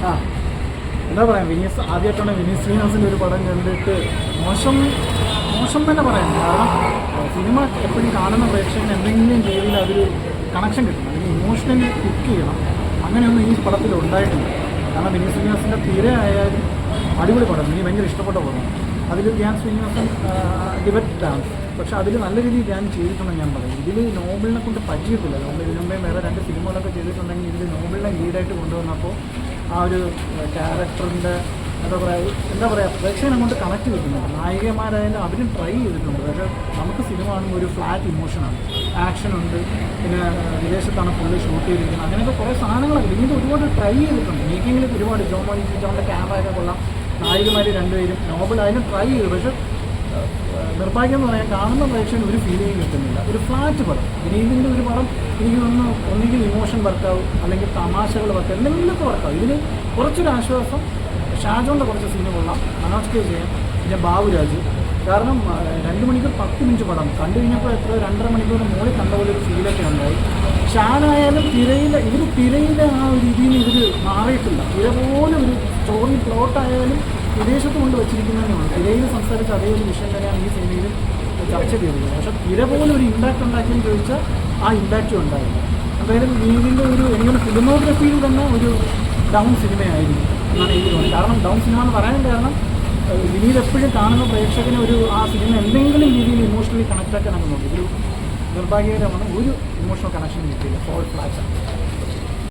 ആ എന്താ പറയാ, വിനീസ് ആദ്യമായിട്ടാണ് വിനീസ് ശ്രീനിവാസൻ്റെ ഒരു പടം കണ്ടിട്ട് മോശം തന്നെ പറയാം. കാരണം സിനിമ എപ്പോഴും കാണുന്ന പ്രേക്ഷകന് എന്തെങ്കിലും രീതിയിൽ അതൊരു കണക്ഷൻ കിട്ടണം, അല്ലെങ്കിൽ ഇമോഷണലി കുക്ക് ചെയ്യണം. അങ്ങനെയൊന്നും ഈ പടത്തിൽ ഉണ്ടായിട്ടില്ല. കാരണം വിനീസ് ശ്രീനിവാസൻ്റെ തിര ആയാലും അടിപൊളി പടം, എനിക്ക് ഭയങ്കര ഇഷ്ടപ്പെട്ട പടം. അതിൽ ധ്യാൻ ശ്രീനിവാസൻ ഡിബറ്റ് ഡാൻസ്, പക്ഷേ അതിൽ നല്ല രീതിയിൽ ധ്യാൻ ചെയ്തിട്ടുണ്ടെന്ന് ഞാൻ പറയും. ഇതിൽ നോബിളിനെ കൊണ്ട് പറ്റിയിട്ടില്ല. നോബിൾ ഇതിനു മുമ്പേ വേറെ 2 സിനിമകളൊക്കെ ചെയ്തിട്ടുണ്ടെങ്കിൽ ഇതിൽ നോബിളിനെ ലീഡായിട്ട് കൊണ്ടുവന്നപ്പോൾ ആ ഒരു ക്യാരക്ടറിൻ്റെ എന്താ പറയുക പ്രേക്ഷകനെ കൊണ്ട് കണക്ട് ചെയ്തിട്ടുണ്ട്. നായികമാരായാലും അവരും ട്രൈ ചെയ്തിട്ടുണ്ട്. പക്ഷേ നമുക്ക് സിനിമ ആണെങ്കിൽ ഒരു ഫ്ലാറ്റ് ഇമോഷനാണ്, ആക്ഷനുണ്ട്, പിന്നെ വിദേശത്താണ് ഫുള്ള് ഷൂട്ട് ചെയ്തിരിക്കുന്നത്. അങ്ങനെയൊക്കെ കുറേ സാധനങ്ങളൊക്കെ ഇതിൻ്റെ ഒരുപാട് ട്രൈ ചെയ്തിട്ടുണ്ട്. മേക്കിങ്ങിൽ ഒരുപാട് ജോമോൻ്റെ ക്യാമറയൊക്കെ കൊള്ളാം. നായികമാർ 2 പേരും നോബിൾ അതിന് ട്രൈ ചെയ്തു. പക്ഷേ നിർഭാഗ്യം എന്ന് പറയാൻ കാണുന്ന പ്രേക്ഷകന് ഒരു ഫീലിംഗ് കിട്ടുന്നില്ല. ഒരു ഫ്ലാറ്റ് പടം. വിനീതിൻ്റെ ഒരു പടം എനിക്ക് തോന്നുന്നു ഒന്നുകിൽ ഇമോഷൻ വർക്കാവും, അല്ലെങ്കിൽ തമാശകൾ വർക്കാവും, എന്തെങ്കിലുമൊക്കെ വർക്കാവും. ഇതിന് കുറച്ചൊരു ആശ്വാസം ഷാജോൻ്റെ കുറച്ച് സീന് കൊള്ളാം, മനോജ് കെ ജയൻ, പിന്നെ ബാബുരാജ്. കാരണം 2 മണിക്കൂർ 10 മിനിറ്റ് പടം കണ്ടു കഴിഞ്ഞപ്പോൾ 2.5 മണിക്കൂറിന് മുകളിൽ കണ്ട പോലെ ഒരു ഫീലൊക്കെ ഉണ്ടായി. ഷാനായാലും തിരയിലെ ആ ഒരു രീതിയിൽ ഇവർ മാറിയിട്ടില്ല. തിര പോലെ ഒരു സ്റ്റോറി പ്ലോട്ടായാലും വിദേശത്ത് കൊണ്ട് വെച്ചിരിക്കുന്നതേ ഉള്ളൂ. തിരയിൽ സംസാരിച്ച അതേ ഒരു വിഷയം തന്നെയാണ് ഈ സിനിമയിലും ചർച്ച ചെയ്തത്. പക്ഷേ തിര പോലെ ഒരു ഇമ്പാക്റ്റ് ഉണ്ടാക്കിയെന്ന് ചോദിച്ചാൽ ആ ഇമ്പാക്റ്റും ഉണ്ടായില്ല. എന്തായാലും ഇതിൻ്റെ ഒരു എനിക്കൊരു ഫിലിമോഗ്രഫിയിൽ തന്നെ ഒരു ഡൗൺ സിനിമയായിരിക്കും എന്നാണ് എനിക്ക് തോന്നുന്നത്. കാരണം ഡൗൺ സിനിമ എന്ന് പറയാൻ കാരണം വിനീത് എപ്പോഴും കാണുന്ന പ്രേക്ഷകന് ഒരു ആ സിനിമ എന്തെങ്കിലും രീതിയിൽ ഇമോഷണലി കണക്റ്റാക്കാൻ നമുക്ക് നോക്കി. ഒരു നിർഭാഗ്യകരമാണ്, ഒരു ഇമോഷണൽ കണക്ഷൻ കിട്ടിയില്ല. Fall flat.